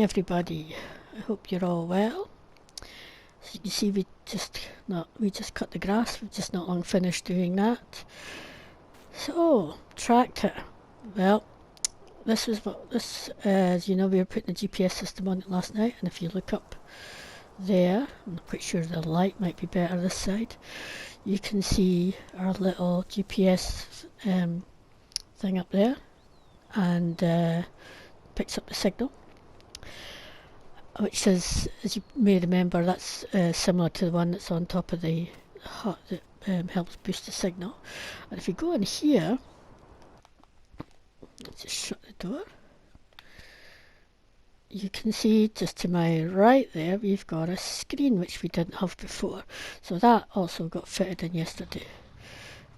everybody, I hope you're all well. So you can see we just cut the grass, we've just not long finished doing that. So, tractor. Well, this was what this, as you know, we were putting a GPS system on it last night, and if you look up there, I'm quite sure the light might be better this side, you can see our little GPS thing up there, and picks up the signal, which is, as you may remember, that's similar to the one that's on top of the hut that helps boost the signal. And if you go in here, let's just shut the door, you can see just to my right there we've got a screen which we didn't have before, so that also got fitted in yesterday.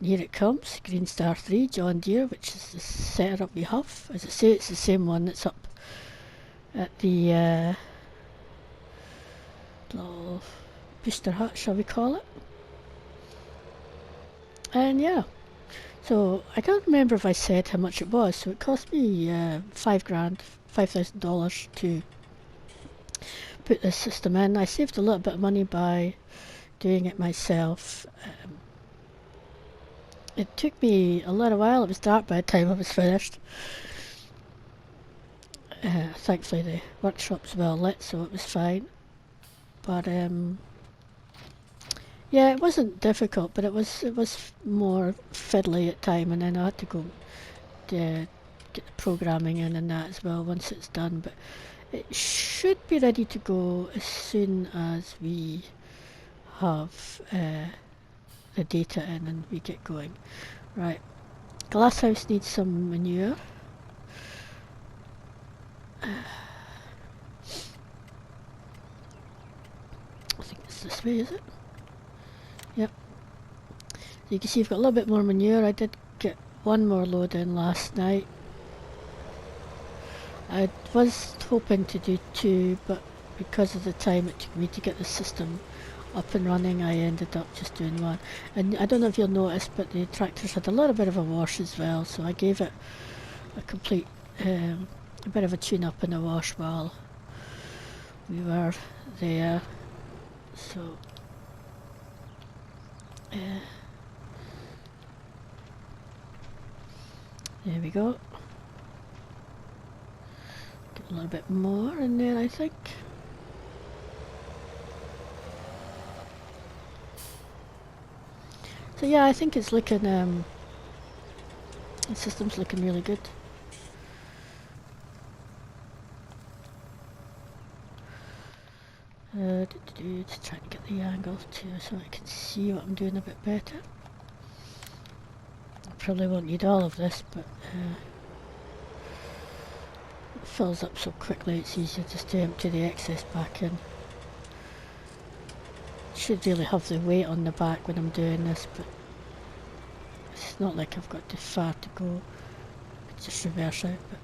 And here it comes, Green Star 3 John Deere, which is the setup we have. As I say, it's the same one that's up at the little booster hut, shall we call it. And yeah, so I can't remember if I said how much it was, so it cost me $5,000 to put this system in. I saved a little bit of money by doing it myself. It took me a little while, it was dark by the time I was finished. Thankfully the workshop's well lit, so it was fine. But yeah, it wasn't difficult, but it was more fiddly at time, and then I had to go get the programming in and that as well once it's done. But it should be ready to go as soon as we have the data in and we get going. Right, glasshouse needs some manure. I think it's this way, is it? Yep. So you can see you've got a little bit more manure. I did get one more load in last night. I was hoping to do 2, but because of the time it took me to get the system up and running, I ended up just doing 1. And I don't know if you'll notice, but the tractors had a little bit of a wash as well, so I gave it a complete, a bit of a tune-up and a wash while we were there. So there we go. Get a little bit more in there, I think. So yeah, I think it's looking, the system's looking really good. Just trying to get the angle too so I can see what I'm doing a bit better. I probably won't need all of this, but it fills up so quickly it's easier just to empty the excess back in. Should really have the weight on the back when I'm doing this, but it's not like I've got too far to go. Just reverse out, but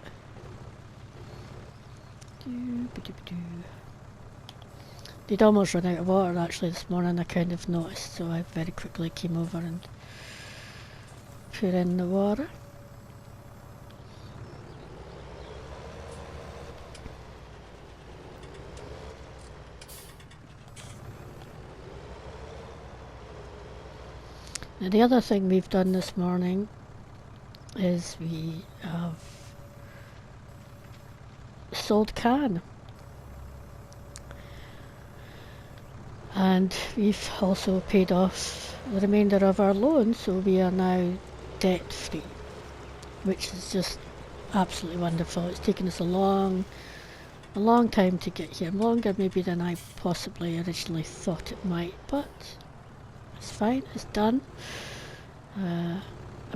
they'd almost run out of water actually this morning, I kind of noticed, so I very quickly came over and put in the water. Now the other thing we've done this morning is we have sold can. And we've also paid off the remainder of our loan, so we are now debt free, which is just absolutely wonderful. It's taken us a long time to get here, longer maybe than I possibly originally thought it might, but it's fine, it's done. I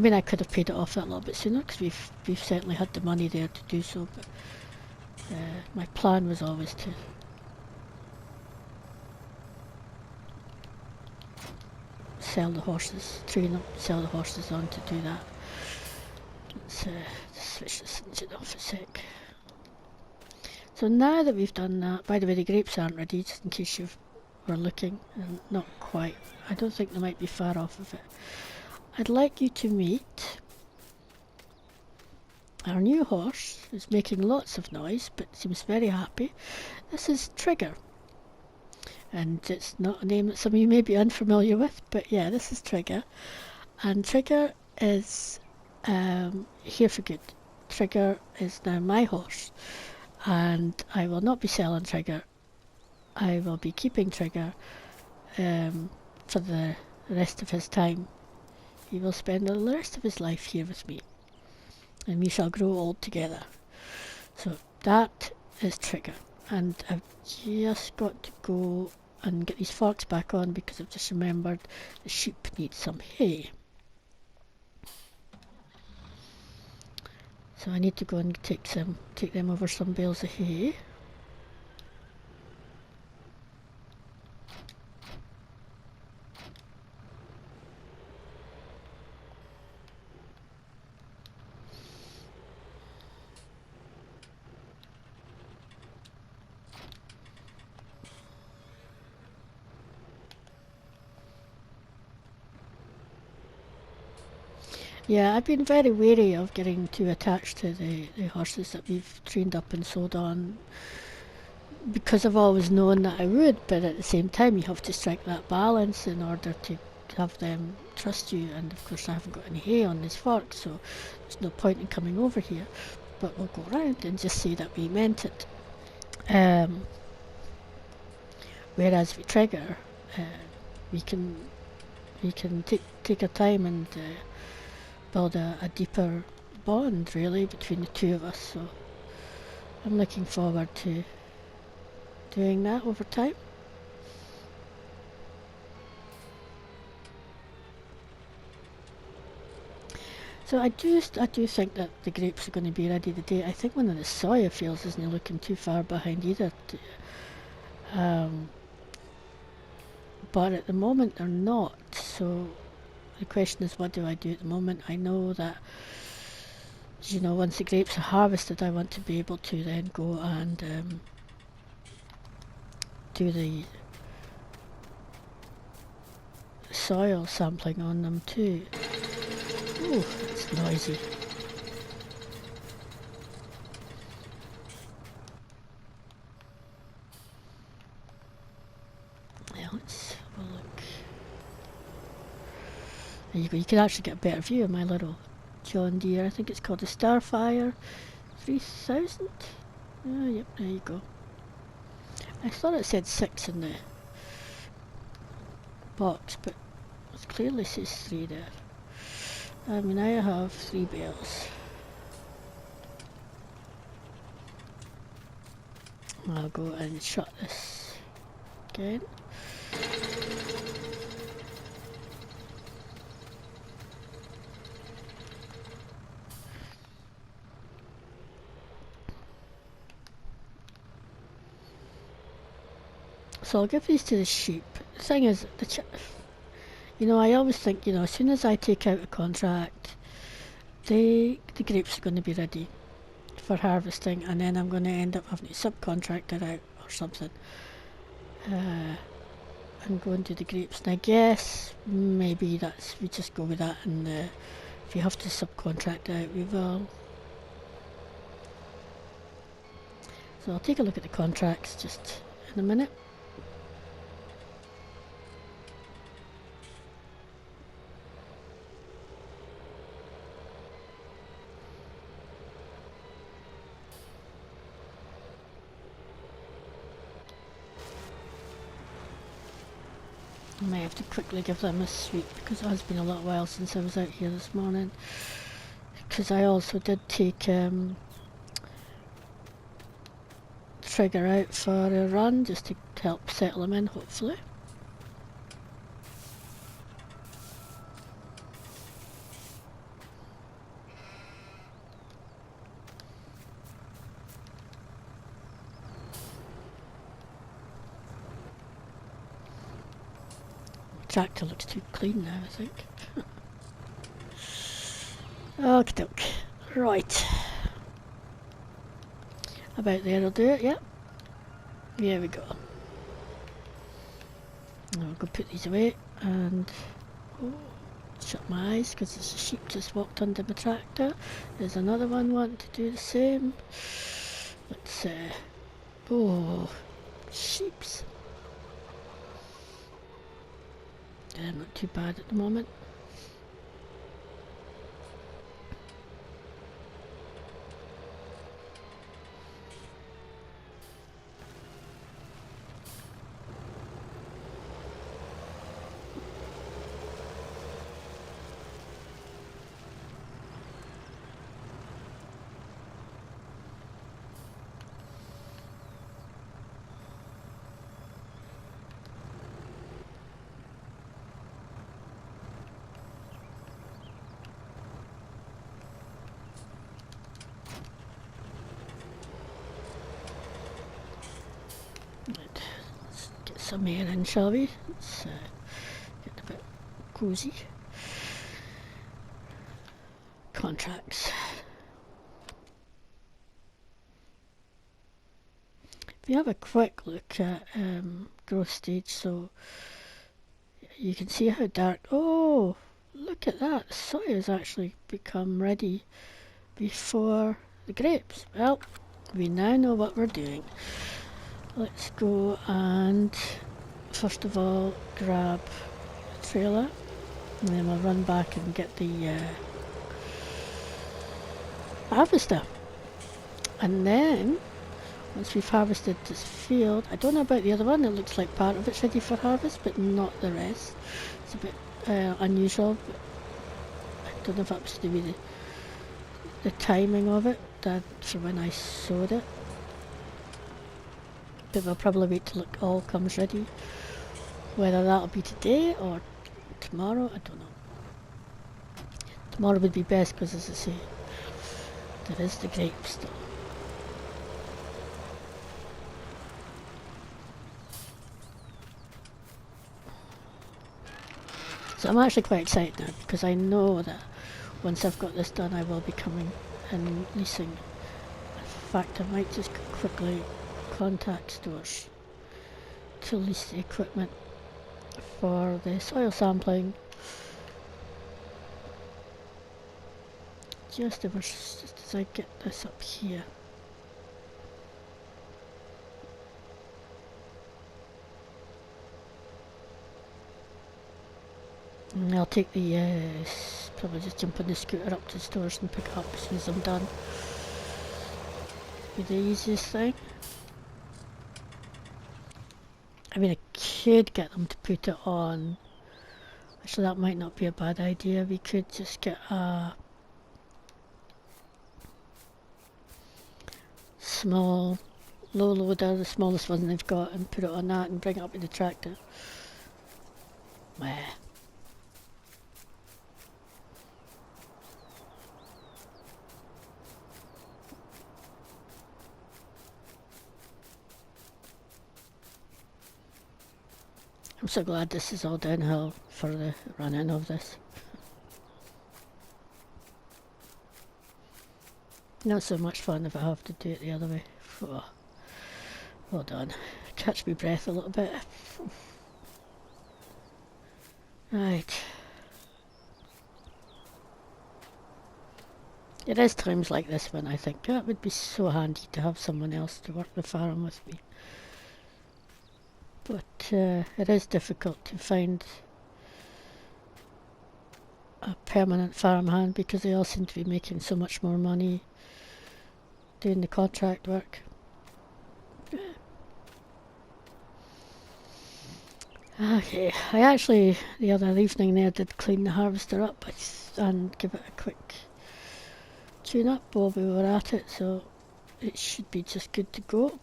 mean, I could have paid it off that a little bit sooner because we've certainly had the money there to do so, but my plan was always to sell the horses, train them, sell the horses on to do that. Let's just switch this engine off a sec. So now that we've done that, by the way, the grapes aren't ready, just in case you were looking, and not quite. I don't think they might be far off of it. I'd like you to meet our new horse, It's making lots of noise, but seems very happy. This is Trigger. And it's not a name that some of you may be unfamiliar with, but yeah, this is Trigger. And Trigger is here for good. Trigger is now my horse, and I will not be selling Trigger. I will be keeping Trigger for the rest of his time. He will spend the rest of his life here with me, and we shall grow old together. So that is Trigger, and I've just got to go and get these forks back on because I've just remembered the sheep need some hay. So I need to go and take them over some bales of hay. Yeah, I've been very wary of getting too attached to the horses that we've trained up and sold on, because I've always known that I would, but at the same time you have to strike that balance in order to have them trust you, and of course I haven't got any hay on this fork, so there's no point in coming over here, but we'll go round and just say that we meant it. Whereas with Trigger, we can take our time and build a deeper bond really between the two of us, so I'm looking forward to doing that over time. So I do think that the grapes are going to be ready today. I think one of the soya fields isn't looking too far behind either. But at the moment they're not, so the question is, what do I do at the moment? I know that, you know, once the grapes are harvested, I want to be able to then go and do the soil sampling on them too. Ooh, it's noisy. Yeah, let's have a look. There you go, you can actually get a better view of my little John Deere. I think it's called the Starfire 3000. Oh, yep, there you go. I thought it said 6 in the box, but it clearly says 3 there. I mean, I have 3 bales. I'll go and shut this again. So I'll give these to the sheep. The thing is, you know, I always think, you know, as soon as I take out a contract, the grapes are going to be ready for harvesting, and then I'm going to end up having to subcontract it out or something. And go and do the grapes. And I guess maybe we just go with that, and if you have to subcontract out, we will. So I'll take a look at the contracts just in a minute. I might have to quickly give them a sweep because it has been a little while since I was out here this morning. Because I also did take Trigger out for a run just to help settle him in, hopefully. The tractor looks too clean now, I think. Okie doke. Right. About there will do it, yep. Here we go. I'll go put these away and shut my eyes because there's a sheep just walked under my tractor. There's another one wanting to do the same. Let's oh, sheeps. They're not too bad at the moment. Let's get some air in, shall we? Let's get a bit cozy. Contracts. If you have a quick look at growth stage, so you can see how dark. Oh, look at that! The soy has actually become ready before the grapes. Well, we now know what we're doing. Let's go and first of all grab the trailer, and then we'll run back and get the harvester. And then once we've harvested this field, I don't know about the other one, it looks like part of it's ready for harvest but not the rest. It's a bit unusual, but I don't know if that was to do with the timing of it, that for when I sowed it. But we'll probably wait till it all comes ready. Whether that'll be today or tomorrow, I don't know. Tomorrow would be best because, as I say, there is the grapes still. So I'm actually quite excited now because I know that once I've got this done I will be coming and leasing. In fact, I might just quickly contact stores to lease the equipment for the soil sampling. Just as I get this up here. And I'll take the, probably just jump on the scooter up to the stores and pick it up as soon as I'm done. Be the easiest thing. I mean, I could get them to put it on. Actually, that might not be a bad idea. We could just get a small low loader, the smallest one they've got, and put it on that and bring it up with the tractor. Meh. I'm so glad this is all downhill for the running of this. Not so much fun if I have to do it the other way. Oh, hold on. Catch my breath a little bit. Right. It is times like this when I think that would be so handy to have someone else to work the farm with me. But it is difficult to find a permanent farmhand because they all seem to be making so much more money doing the contract work. Okay, I actually the other evening there did clean the harvester up and give it a quick tune up while we were at it, so it should be just good to go.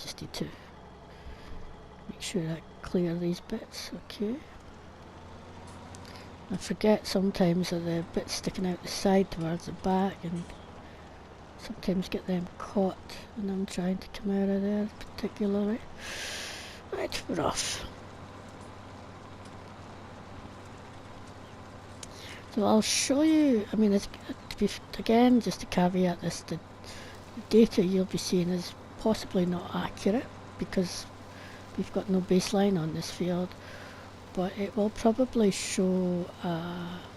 Just need to make sure I clear these bits. Okay. I forget sometimes that the bits sticking out the side towards the back, and sometimes get them caught when I'm trying to come out of there particularly. Right, we're off. So I'll show you, I mean, it's, just to caveat this, the data you'll be seeing is possibly not accurate. because we've got no baseline on this field, but it will probably show,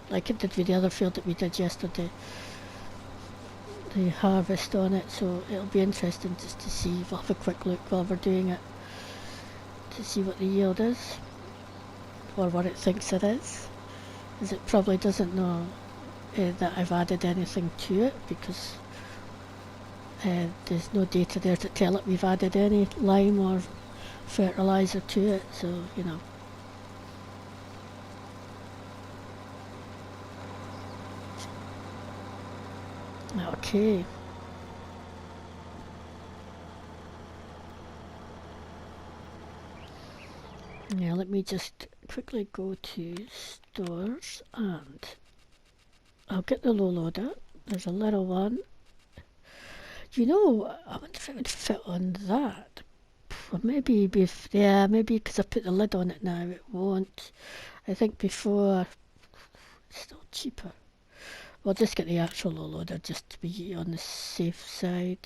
like it did with the other field that we did yesterday, the harvest on it, so it'll be interesting just to see. We'll have a quick look while we're doing it to see what the yield is, or what it thinks it is, as it probably doesn't know that I've added anything to it, because there's no data there to tell it we've added any lime or fertilizer to it, so you know. Okay. Now let me just quickly go to stores and I'll get the low loader. There's a little one. You know, I wonder if it would fit on that. Or maybe, yeah, maybe because I put the lid on it now, it won't. I think before, it's still cheaper. We'll just get the actual low loader just to be on the safe side.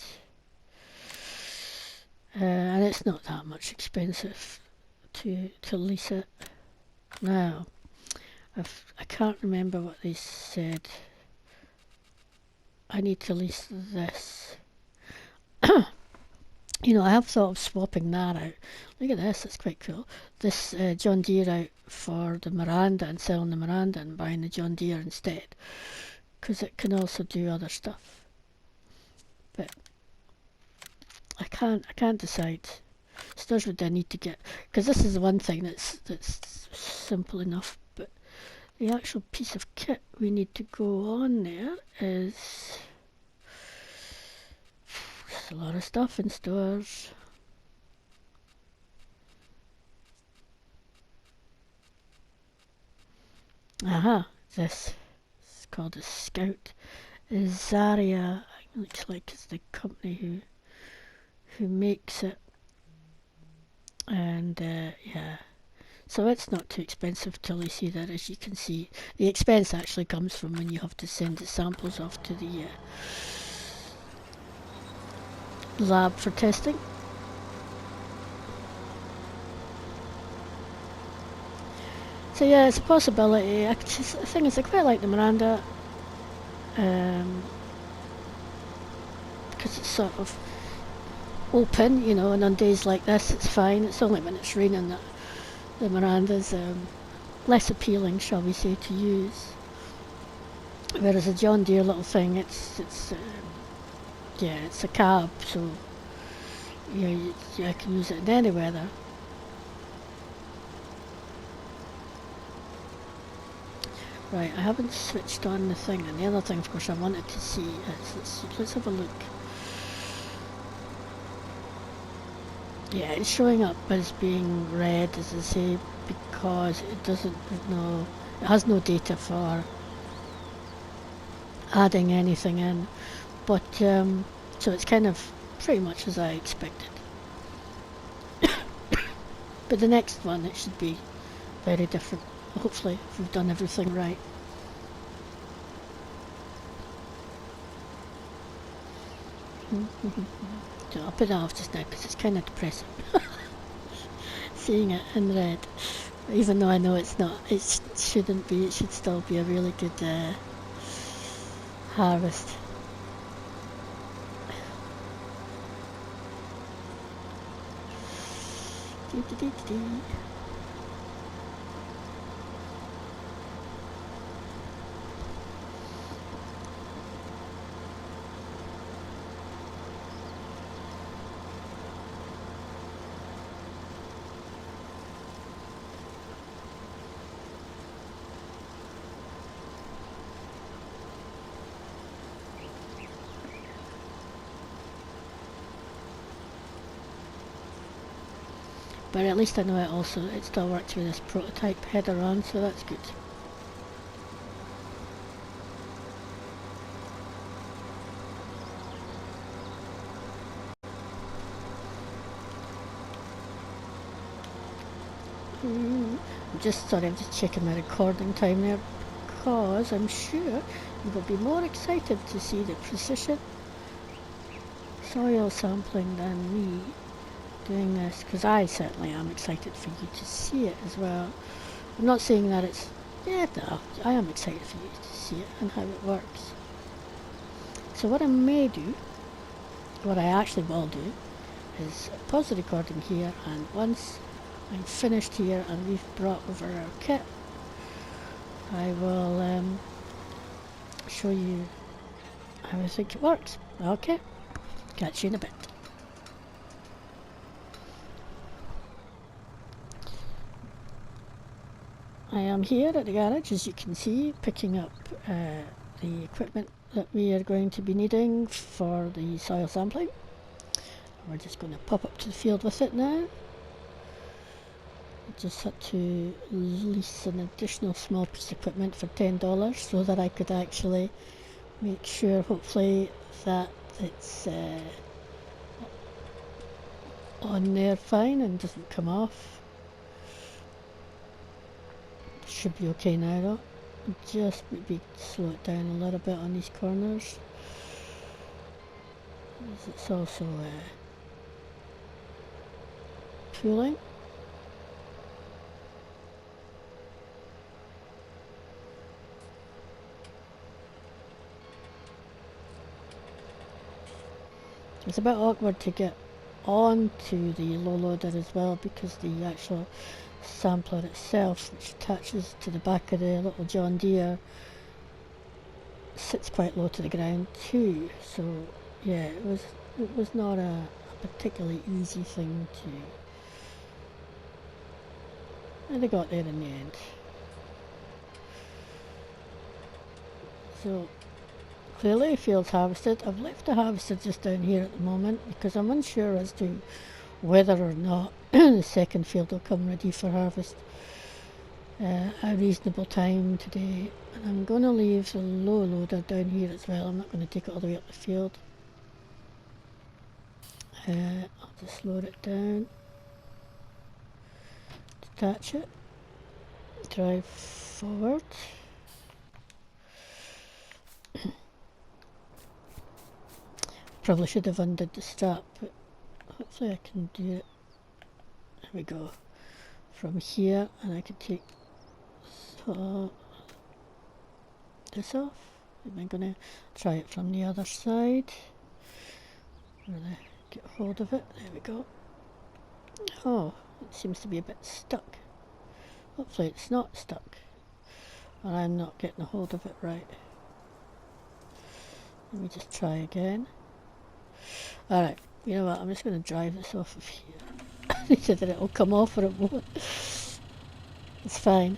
And it's not that much expensive to lease it. Now, I can't remember what they said. I need to lease this. You know, I have thought of swapping that out. Look at this, it's quite cool. This John Deere out for the Miranda and selling the Miranda and buying the John Deere instead. Because it can also do other stuff. But I can't decide. Stores would I need to get, because this is the one thing that's simple enough, but the actual piece of kit we need to go on there is a lot of stuff in stores. Aha, this is called a Scout. Zaria, looks like it's the company who makes it. And yeah, so it's not too expensive till you see that. As you can see, the expense actually comes from when you have to send the samples off to the lab for testing. So yeah, it's a possibility. The thing is, I quite like the Miranda, because it's sort of open, you know, and on days like this it's fine. It's only when it's raining that the Miranda's less appealing, shall we say, to use. Whereas a John Deere little thing, it's yeah, it's a cab, so yeah, I can use it in any weather. Right, I haven't switched on the thing, and the other thing, of course, I wanted to see is, let's have a look. Yeah, it's showing up as being red, as I say, because it doesn't know, it has no data for adding anything in, but so it's kind of pretty much as I expected. But the next one, it should be very different, hopefully, if we've done everything right. So I'll put that off just now because it's kind of depressing seeing it in red, even though I know it's not, it shouldn't be, it should still be a really good harvest. But at least I know it still works with this prototype header on, so that's good. I'm just checking my recording time there, because I'm sure you will be more excited to see the precision soil sampling than me. doing this because I certainly am excited for you to see it as well. I'm not saying that it's... Yeah, no, I am excited for you to see it and how it works. So what I may do, what I actually will do, is pause the recording here, and once I'm finished here and we've brought over our kit, I will show you how I think it works. Okay, catch you in a bit. I am here at the garage, as you can see, picking up the equipment that we are going to be needing for the soil sampling. We're just going to pop up to the field with it now. I just had to lease an additional small piece of equipment for $10 so that I could actually make sure, hopefully, that it's on there fine and doesn't come off. Should be okay now though. Just maybe slow it down a little bit on these corners. It's also pooling. It's a bit awkward to get onto the low loader as well because the actual sampler itself, which attaches to the back of the little John Deere, sits quite low to the ground too. So yeah, it was not a particularly easy thing to... And they got there in the end. So clearly field's harvested. I've left the harvester just down here at the moment because I'm unsure as to whether or not the second field will come ready for harvest a reasonable time today. And I'm going to leave the low loader down here as well. I'm not going to take it all the way up the field. I'll just load it down, detach it, drive forward. Probably should have undid the strap, but hopefully I can do it. There we go. From here, and I can take this off. I'm going to try it from the other side. I'm going to get hold of it. There we go. Oh, it seems to be a bit stuck. Hopefully it's not stuck, or I'm not getting a hold of it right. Let me just try again. Alright, you know what, I'm just going to drive this off of here. Either it'll come off or it won't. It's fine.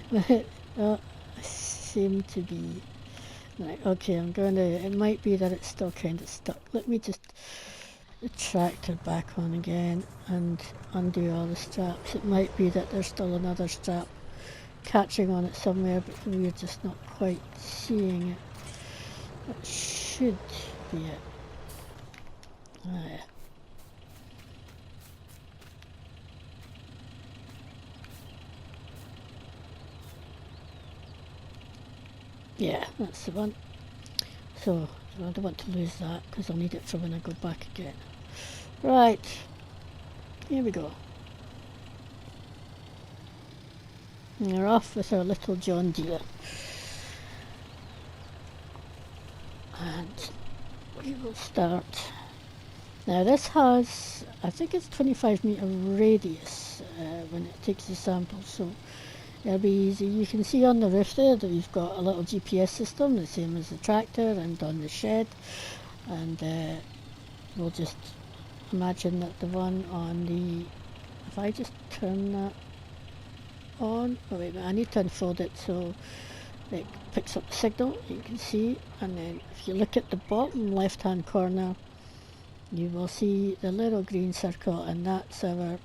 Oh, I seem to be... Right, okay, I'm going to... It might be that it's still kind of stuck. Let me just the tractor back on again and undo all the straps. It might be that there's still another strap catching on it somewhere, but we're just not quite seeing it. That should be it. Ah, yeah. Yeah, that's the one. So I don't want to lose that because I'll need it for when I go back again. Right, here we go. And we're off with our little John Deere. And we will start. Now this has, I think it's 25-metre radius when it takes the sample, so it'll be easy. You can see on the roof there that we've got a little GPS system, the same as the tractor, and on the shed. And we'll just imagine that the one on the, if I just turn that on, oh wait a minute, I need to unfold it so it picks up the signal, you can see. And then if you look at the bottom left hand corner, you will see the little green circle, and that's our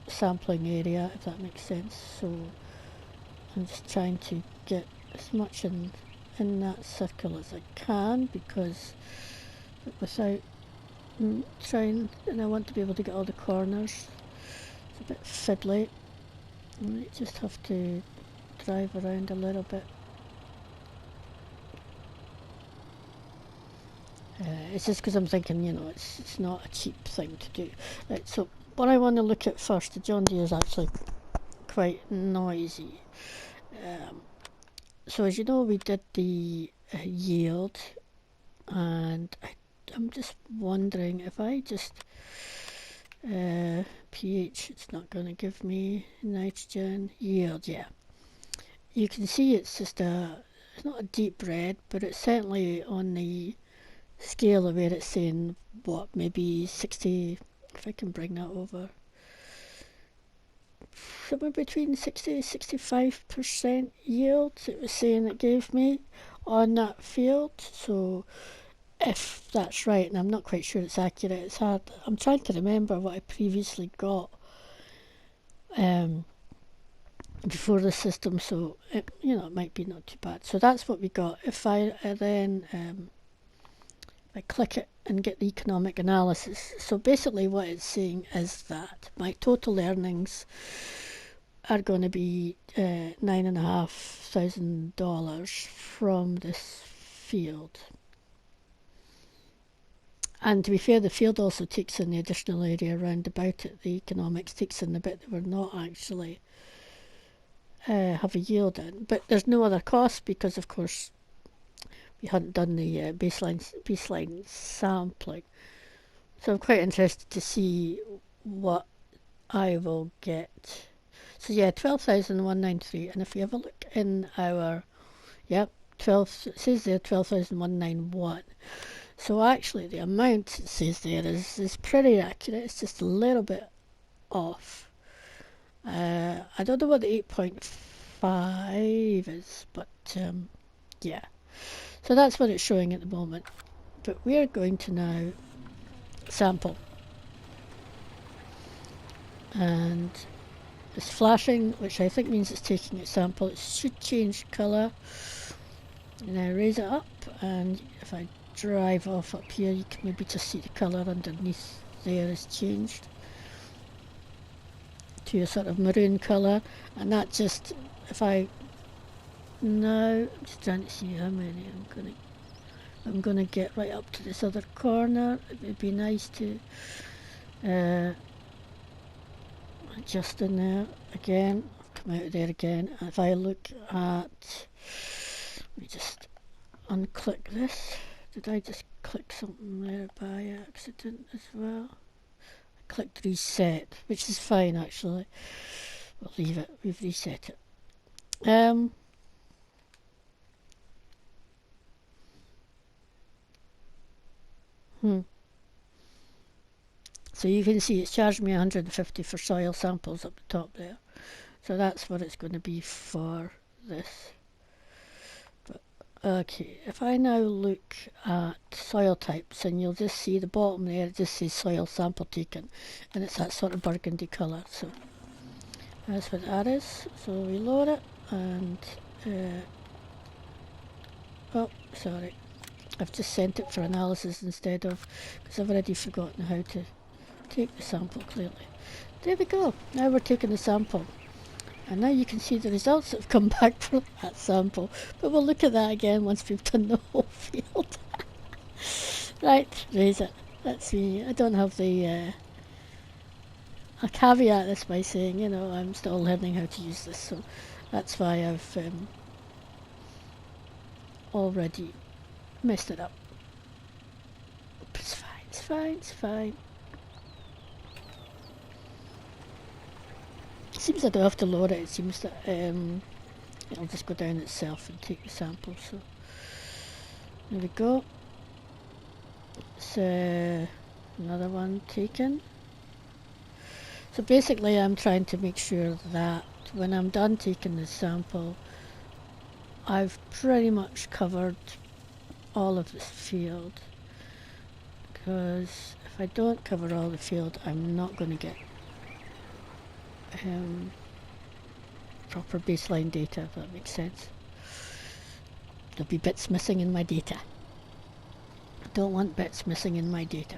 sampling area, if that makes sense. So I'm just trying to get as much in that circle as I can, because without trying, and I want to be able to get all the corners. It's a bit fiddly. I might just have to drive around a little bit. It's just because I'm thinking, you know, it's not a cheap thing to do. Right, so what I want to look at first, the John Deere is actually quite noisy. So as you know, we did the yield, and I'm just wondering if I just pH, it's not going to give me nitrogen yield. Yeah, you can see it's just it's not a deep red, but it's certainly on the scale of where it's saying what, maybe 60, if I can bring that over, somewhere between 60 and 65% yield it was saying it gave me on that field. So if that's right, and I'm not quite sure it's accurate, it's hard. I'm trying to remember what I previously got before the system, so it might be not too bad. So that's what we got. If I then I click it and get the economic analysis, so basically what it's saying is that my total earnings are going to be $9,500 from this field. And to be fair, the field also takes in the additional area around about it. The economics takes in the bit that we're not actually have a yield in. But there's no other cost because, of course, we hadn't done the baseline sampling. So I'm quite interested to see what I will get. So yeah, 12,193. And if we have a look in our, yep, 12, it says there 12,191. So actually the amount it says there is pretty accurate. It's just a little bit off. I don't know what the 8.5 is, but yeah. So that's what it's showing at the moment. But we're going to now sample. And it's flashing, which I think means it's taking its sample. It should change colour. And I raise it up, and if I drive off up here, you can maybe just see the colour underneath there has changed to a sort of maroon colour. And that just, if I now, I'm just trying to see how many I'm gonna get right up to this other corner. It would be nice to adjust in there again. Come out of there again. And if I look at, let me just unclick this. Did I just click something there by accident as well? I clicked reset, which is fine actually. We'll leave it. We've reset it. So you can see it's charged me 150 for soil samples up the top there. So that's what it's going to be for this. But, okay, if I now look at soil types, and you'll just see the bottom there, it just says soil sample taken, and it's that sort of burgundy colour. So that's what that is. So we load it, and oh, sorry, I've just sent it for analysis instead of, because I've already forgotten how to take the sample clearly. There we go. Now we're taking the sample. And now you can see the results that have come back from that sample. But we'll look at that again once we've done the whole field. Right, raise it. That's me. I don't have the... I'll caveat this by saying, I'm still learning how to use this. So that's why I've already messed it up. It's fine, it's fine, it's fine. It seems I don't have to load it. It seems that it'll just go down itself and take the sample. So there we go. So another one taken. So basically I'm trying to make sure that when I'm done taking the sample, I've pretty much covered all of this field, because if I don't cover all the field, I'm not going to get proper baseline data, if that makes sense. There'll be bits missing in my data. I don't want bits missing in my data.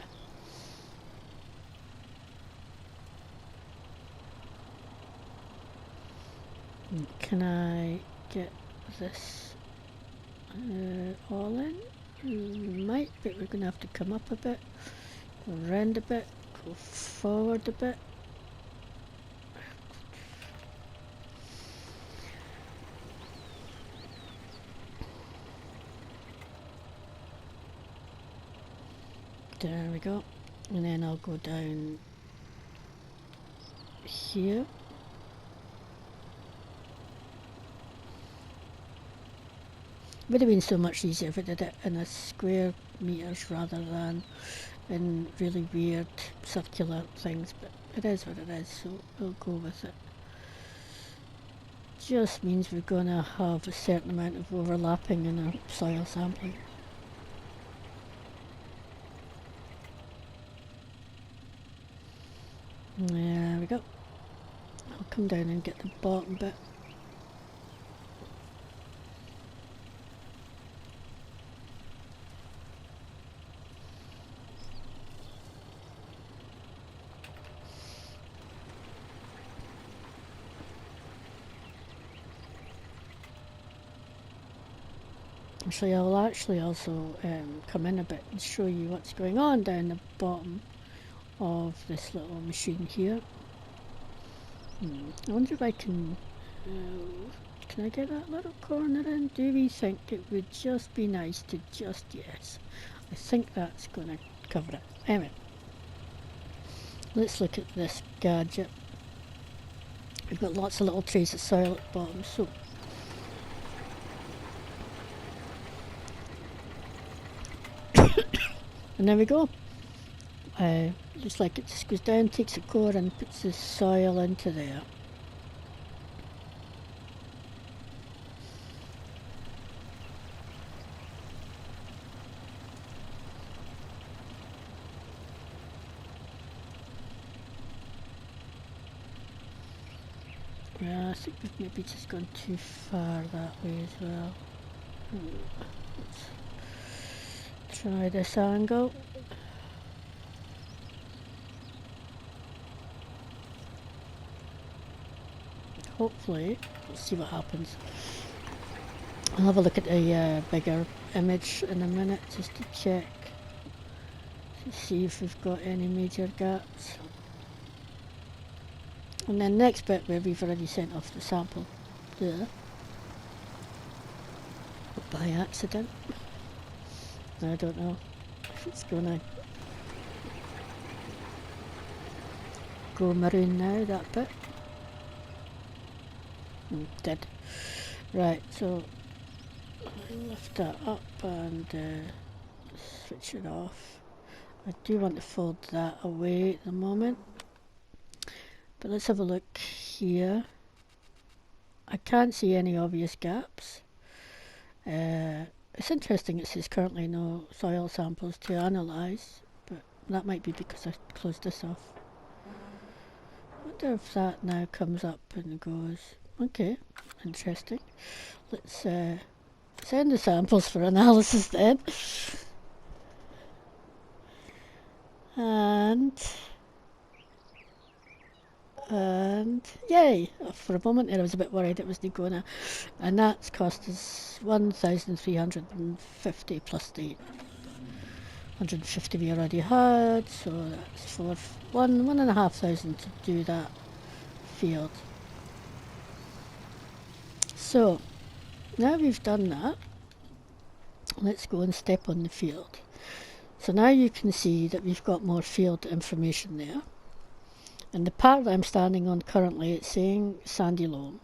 Can I get this all in? Might, but we're going to have to come up a bit, go around a bit, go forward a bit. There we go. And then I'll go down here. Would have been so much easier if I did it in a square meters rather than in really weird circular things, but it is what it is, so we'll go with it. Just means we're going to have a certain amount of overlapping in our soil sampling. There we go. I'll come down and get the bottom bit. So I'll actually also come in a bit and show you what's going on down the bottom of this little machine here. I wonder if I can I get that little corner in? Do we think it would just be nice to just, yes. I think that's going to cover it. Anyway, let's look at this gadget. We've got lots of little trays of soil at the bottom, so and there we go. Looks like it just goes down, takes a core and puts the soil into there. Yeah, I think we've maybe just gone too far that way as well. Let's try this angle. Hopefully, let's see what happens. I'll have a look at the bigger image in a minute just to check to see if we've got any major gaps. And then next bit where we've already sent off the sample there by accident. I don't know if it's gonna go maroon now, that bit. Did. Right, so I lift that up and switch it off. I do want to fold that away at the moment. But let's have a look here. I can't see any obvious gaps. It's interesting it says currently no soil samples to analyse, but that might be because I closed this off. I wonder if that now comes up and goes, okay, interesting. Let's send the samples for analysis then. And yay! For a moment there I was a bit worried it wasn't going to, and that's cost us 1,350 plus the 150 we already had, so that's for 1,500 to do that field. So now we've done that, let's go and step on the field. So now you can see that we've got more field information there. And the part that I'm standing on currently, it's saying sandy loam,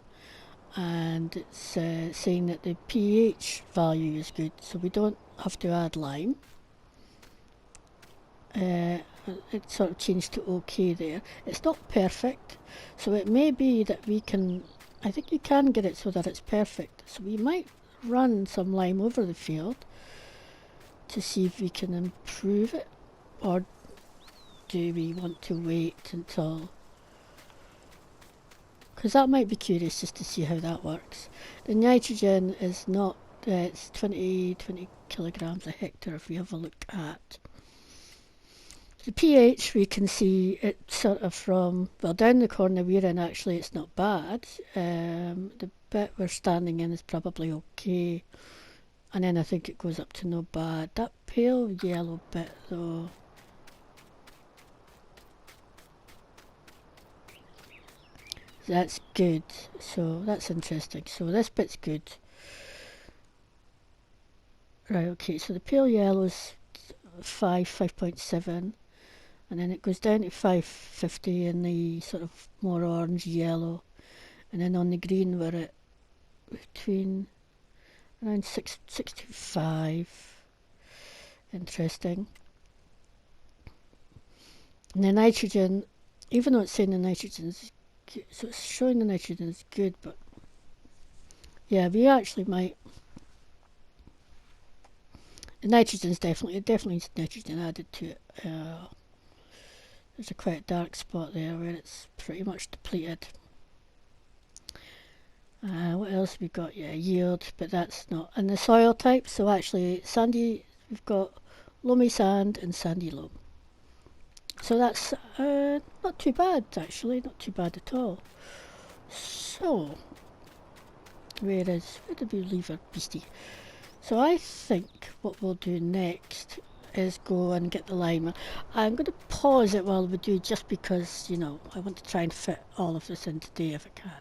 and it's saying that the pH value is good, so we don't have to add lime. It sort of changed to OK there. It's not perfect, so it may be that we can, I think you can get it so that it's perfect. So we might run some lime over the field to see if we can improve it, or do we want to wait until, because that might be curious just to see how that works. The nitrogen is not, it's 20 kilograms a hectare if we have a look at. The pH we can see it sort of from, well, down the corner we're in actually it's not bad. The bit we're standing in is probably okay, and then I think it goes up to no bad. That pale yellow bit though, that's good. So that's interesting. So this bit's good. Right, okay, so the pale yellow's 5.7, and then it goes down to 550 in the sort of more orange yellow, and then on the green we're at between around 6 to 5. Interesting. And the nitrogen, even though it's saying the nitrogen's good, so it's showing the nitrogen is good, but yeah, we actually might. The nitrogen's definitely nitrogen added to it. There's a quite dark spot there where it's pretty much depleted. What else have we got? Yeah, yield, but that's not. And the soil type, so actually sandy, we've got loamy sand and sandy loam. So that's not too bad actually, not too bad at all. So, where did we leave our beastie? So I think what we'll do next is go and get the lime. I'm going to pause it while we do, just because, you know, I want to try and fit all of this in today if I can.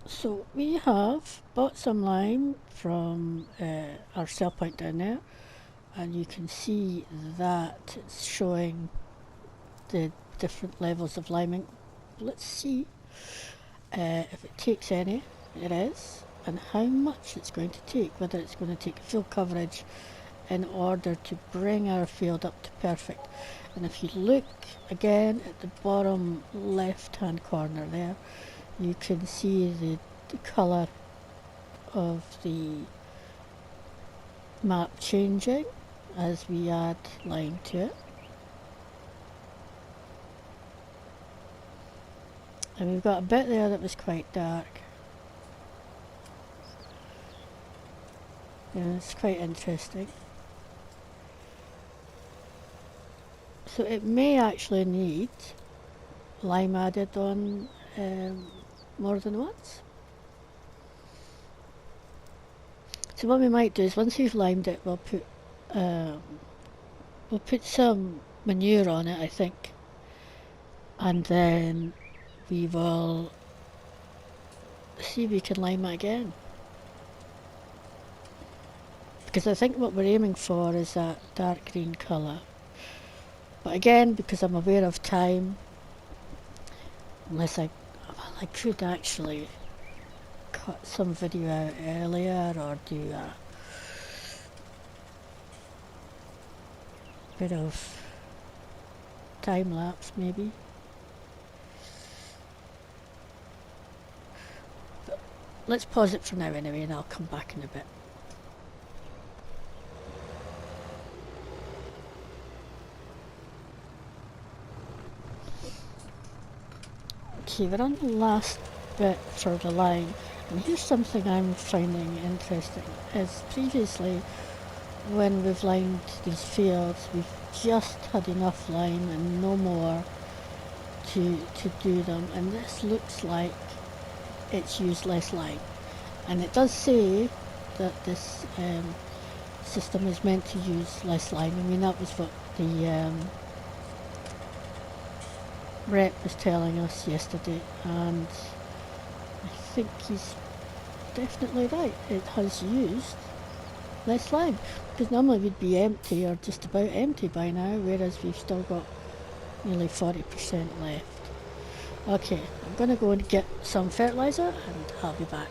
So we have bought some lime from our sell point down there, and you can see that it's showing the different levels of liming. Let's see if it takes any. It is, and how much it's going to take, whether it's going to take full coverage in order to bring our field up to perfect. And if you look again at the bottom left hand corner there, you can see the colour of the map changing as we add lime to it. And we've got a bit there that was quite dark. Yeah, it's quite interesting. So it may actually need lime added on more than once. So what we might do is, once we've limed it, we'll put some manure on it, I think, and then we will see if we can lime it again. Because I think what we're aiming for is that dark green colour. But again, because I'm aware of time, unless I could actually cut some video out earlier or do a bit of time lapse maybe. But let's pause it for now anyway, and I'll come back in a bit. Okay, we're on the last bit for the lime, and here's something I'm finding interesting. Is previously, when we've limed these fields, we've just had enough lime and no more to do them, and this looks like it's used less lime. And it does say that this system is meant to use less lime. I mean, that was what the rep was telling us yesterday, and I think he's definitely right. It has used less lime, because normally we'd be empty or just about empty by now, whereas we've still got nearly 40% left. Okay, I'm going to go and get some fertiliser and I'll be back.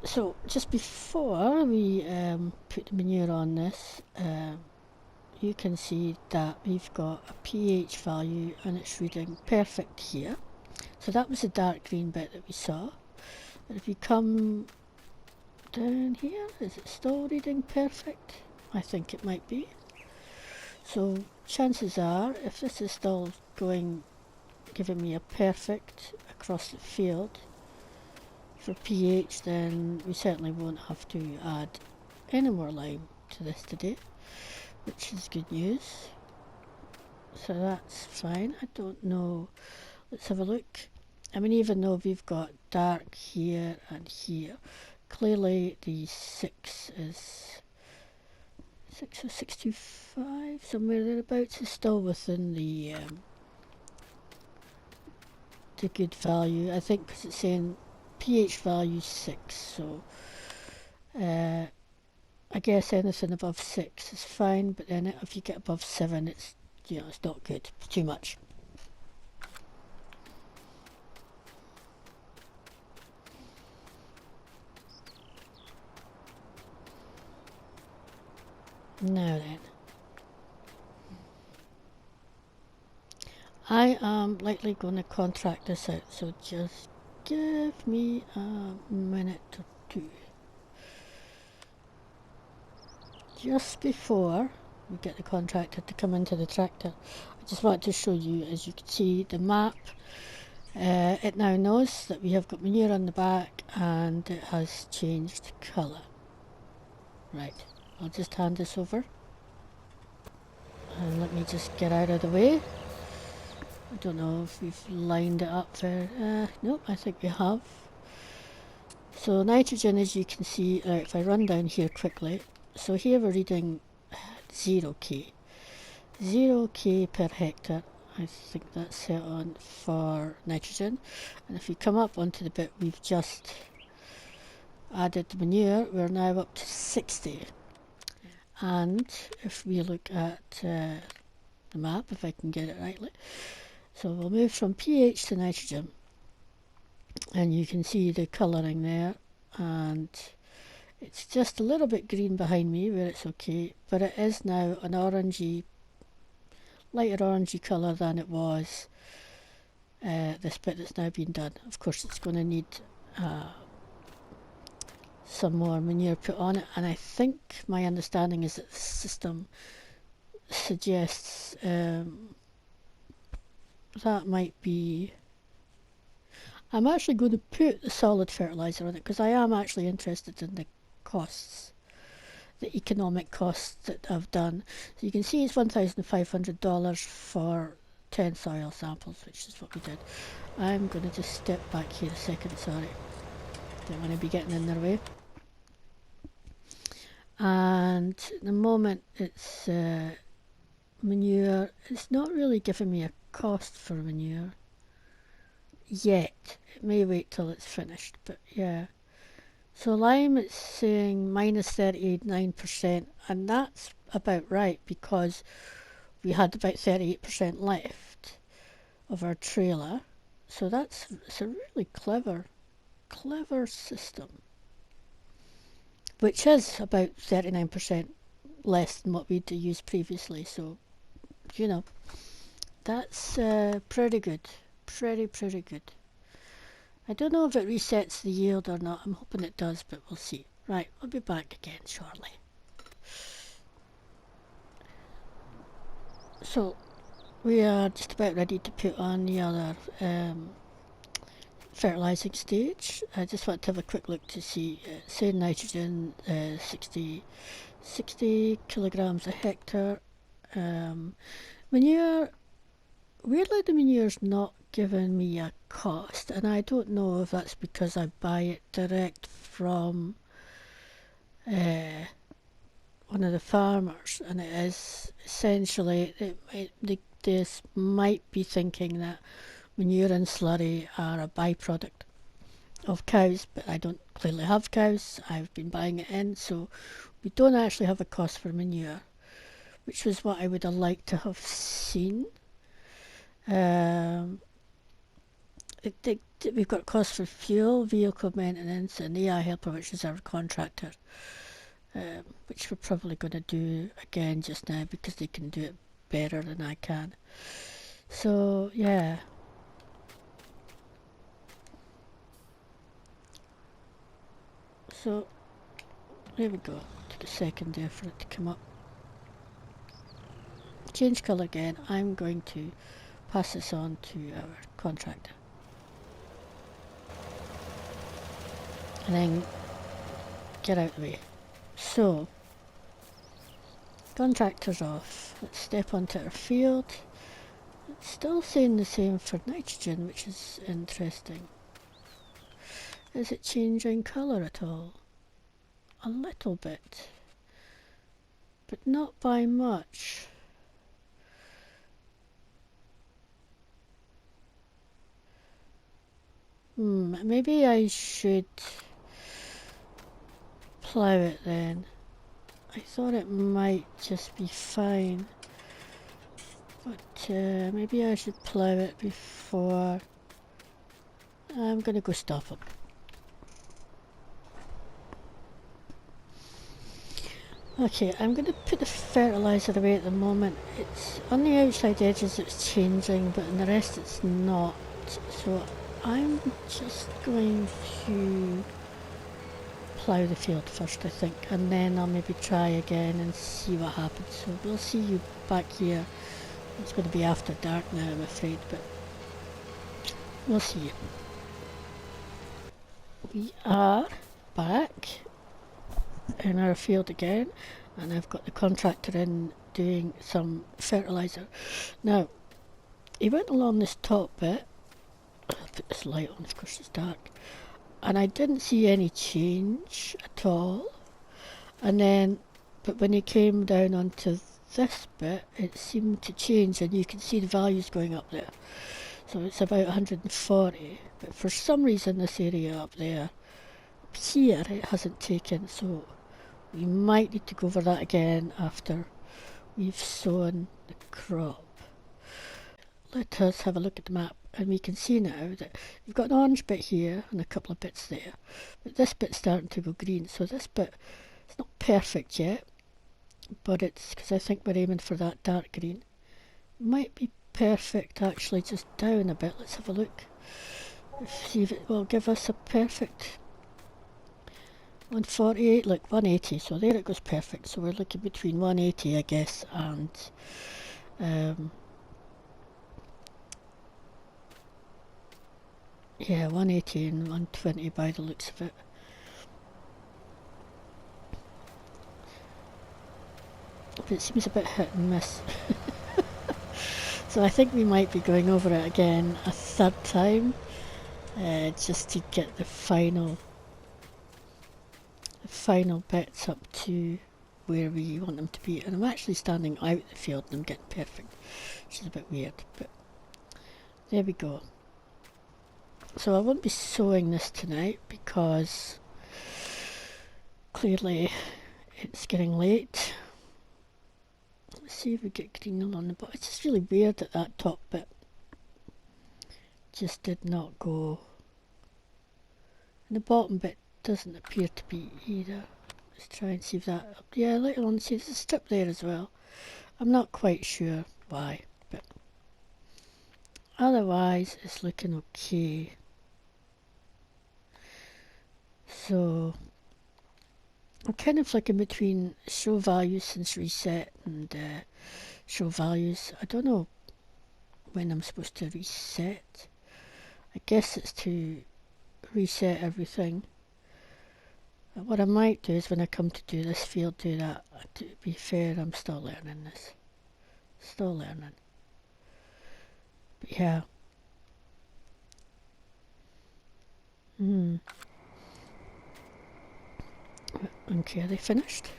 So just before we put the manure on this, you can see that we've got a pH value and it's reading perfect here. So that was the dark green bit that we saw. But if you come down here, is it still reading perfect? I think it might be. So chances are, if this is still giving me a perfect across the field for pH, then we certainly won't have to add any more lime to this today, which is good news. So that's fine. I don't know. Let's have a look. I mean, even though we've got dark here and here, clearly the 6 is 6 or 65, somewhere thereabouts, is still within the good value. I think because it's saying pH value 6, so I guess anything above 6 is fine, but then if you get above 7, it's, you know, it's not good. It's too much. Now then, I am likely going to contract this out, so just give me a minute or two. Just before we get the contractor to come into the tractor, I just want to show you, as you can see, the map. It now knows that we have got manure on the back and it has changed colour. Right, I'll just hand this over and let me just get out of the way. I don't know if we've lined it up there. Nope, I think we have. So nitrogen, as you can see, if I run down here quickly, so here we're reading 0k. 0k per hectare. I think that's set on for nitrogen. And if you come up onto the bit we've just added the manure, we're now up to 60. And if we look at the map, if I can get it rightly, so we'll move from pH to nitrogen, and you can see the colouring there, and it's just a little bit green behind me where it's okay, but it is now an orangey, lighter orangey colour than it was this bit that's now been done. Of course it's going to need some more manure put on it, and I think my understanding is that the system suggests that might be... I'm actually going to put the solid fertiliser on it because I am actually interested in the costs, the economic costs that I've done. So you can see it's $1,500 for 10 soil samples, which is what we did. I'm going to just step back here a second, sorry. Don't want to be getting in their way. And the moment it's manure, it's not really giving me a cost for manure yet. It may wait till it's finished, but yeah. So lime, it's saying minus 39%, and that's about right because we had about 38% left of our trailer. So it's a really clever system, which is about 39% less than what we'd used previously. So, you know, that's pretty good. Pretty good. I don't know if it resets the yield or not. I'm hoping it does, but we'll see. Right, I'll be back again shortly. So we are just about ready to put on the other fertilising stage. I just want to have a quick look to see, say nitrogen, 60 kilograms a hectare. Manure, weirdly the manure's not giving me a cost, and I don't know if that's because I buy it direct from one of the farmers, and it is essentially, this might be thinking that manure and slurry are a byproduct of cows, but I don't clearly have cows. I've been buying it in, so we don't actually have a cost for manure, which was what I would have liked to have seen. We've got costs for fuel, vehicle maintenance, and AI helper, which is our contractor, which we're probably going to do again just now because they can do it better than I can. So yeah. So there we go. Took a second there for it to come up. Change colour again. I'm going to pass this on to our contractor. And then get out of the way. So, contractor's off. Let's step onto our field. It's still saying the same for nitrogen, which is interesting. Is it changing colour at all? a little bit, but not by much. Maybe I should plough it then. I thought it might just be fine, but maybe I should plough it before. I'm gonna go stop it. Okay, I'm going to put the fertiliser away at the moment. It's on the outside edges it's changing, but in the rest it's not. So I'm just going to plough the field first, I think, and then I'll maybe try again and see what happens. So we'll see you back here. It's going to be after dark now, I'm afraid, but we'll see you. We are back in our field again, and I've got the contractor in doing some fertiliser. Now, he went along this top bit. I'll put this light on, of course it's dark, and I didn't see any change at all. And then, but when he came down onto this bit, it seemed to change, and you can see the values going up there. So it's about 140, but for some reason this area up there, up here, it hasn't taken, so we might need to go over that again after we've sown the crop. Let us have a look at the map, and we can see now that you've got an orange bit here and a couple of bits there, but this bit's starting to go green, so this bit, it's not perfect yet, but it's because I think we're aiming for that dark green. Might be perfect actually, just down a bit. Let's have a look, see if it will give us a perfect 148, look, 180, so there it goes perfect. So we're looking between 180 I guess and yeah, 180 and 120 by the looks of it. But it seems a bit hit and miss. So I think we might be going over it again a third time, just to get the final bits up to where we want them to be. And I'm actually standing out the field and I'm getting perfect, which is a bit weird, but there we go. So I won't be sowing this tonight because clearly it's getting late. Let's see if we get green along the bottom. It's just really weird that that top bit just did not go. And the bottom bit doesn't appear to be either. Let's try and see if that, yeah, later on, see there's a strip there as well. I'm not quite sure why, but otherwise it's looking okay. So I'm kind of flicking between show values since reset and show values. I don't know when I'm supposed to reset. I guess it's to reset everything. What I might do is when I come to do this field, do that. To be fair, I'm still learning this. Still learning. But yeah. Okay, are they finished?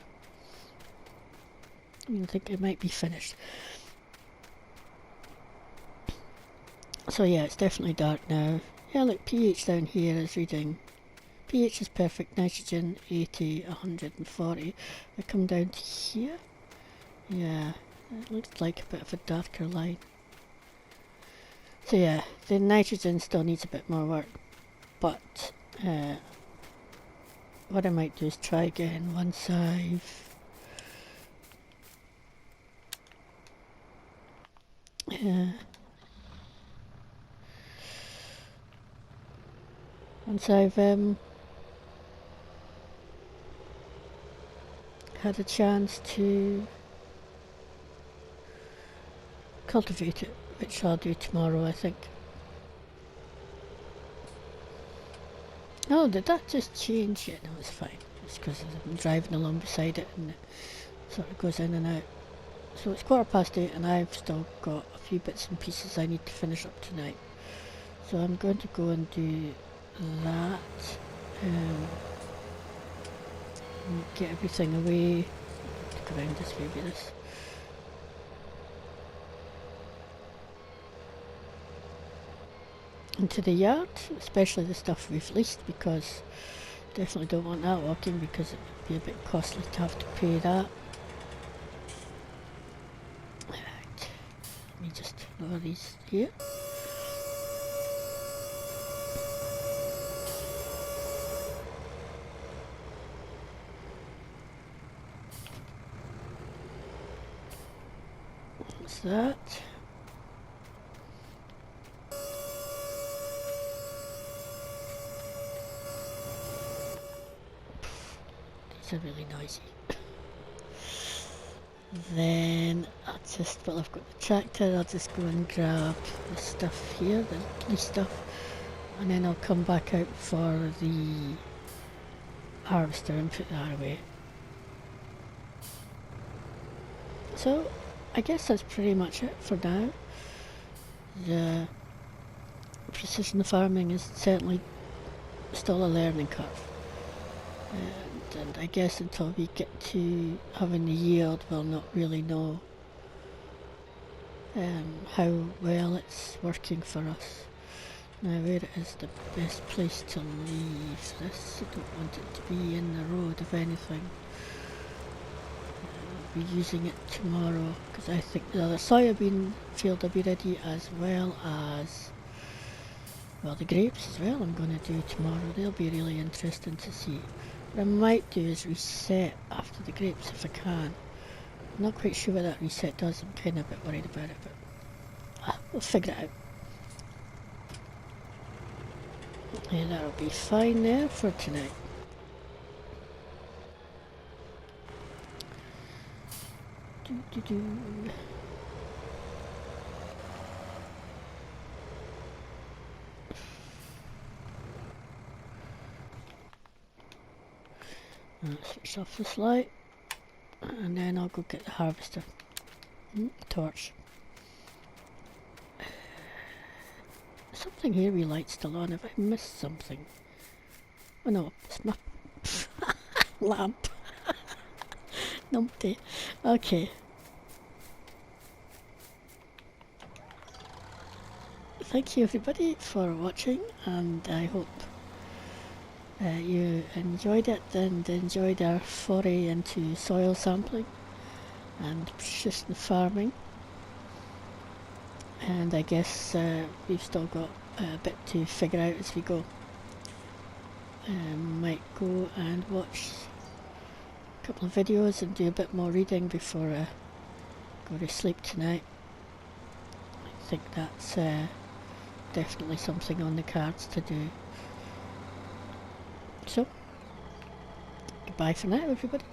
I think they might be finished. So yeah, it's definitely dark now. Yeah, look, pH down here is reading. pH is perfect, nitrogen 80, 140. I come down to here. Yeah, it looks like a bit of a darker line. So yeah, the nitrogen still needs a bit more work, but what I might do is try again once I've had a chance to cultivate it, which I'll do tomorrow, I think. Oh, did that just change? Yeah, no, it's fine. It's because I'm driving along beside it and it sort of goes in and out. So it's 8:15 and I've still got a few bits and pieces I need to finish up tonight. So I'm going to go and do that. and get everything away. Go around this way with this. Into the yard, especially the stuff we've leased, because definitely don't want that walking because it would be a bit costly to have to pay that. Right, let me just lower these here. What's that? These are really noisy. Then I'll just, well, I've got the tractor, I'll just go and grab the stuff here, the leaf stuff, and then I'll come back out for the harvester and put that away. So I guess that's pretty much it for now. The precision farming is certainly still a learning curve, and I guess until we get to having the yield we'll not really know how well it's working for us. Now where is the best place to leave this? I don't want it to be in the road if anything. I'll be using it tomorrow because I think the other soybean field will be ready, as well as, well, the grapes as well I'm going to do tomorrow. They'll be really interesting to see. What I might do is reset after the grapes if I can. I'm not quite sure what that reset does, I'm kind of a bit worried about it, but we'll figure it out. Yeah, that'll be fine there for tonight. Switch off this light, and then I'll go get the harvester. Torch. Something here we light still on. Have I missed something? Oh no, it's my lamp. Numpty. Okay. Thank you everybody for watching, and I hope you enjoyed it and enjoyed our foray into soil sampling and precision farming. And I guess we've still got a bit to figure out as we go. Might go and watch a couple of videos and do a bit more reading before I go to sleep tonight. I think that's definitely something on the cards to do. So, goodbye for now everybody.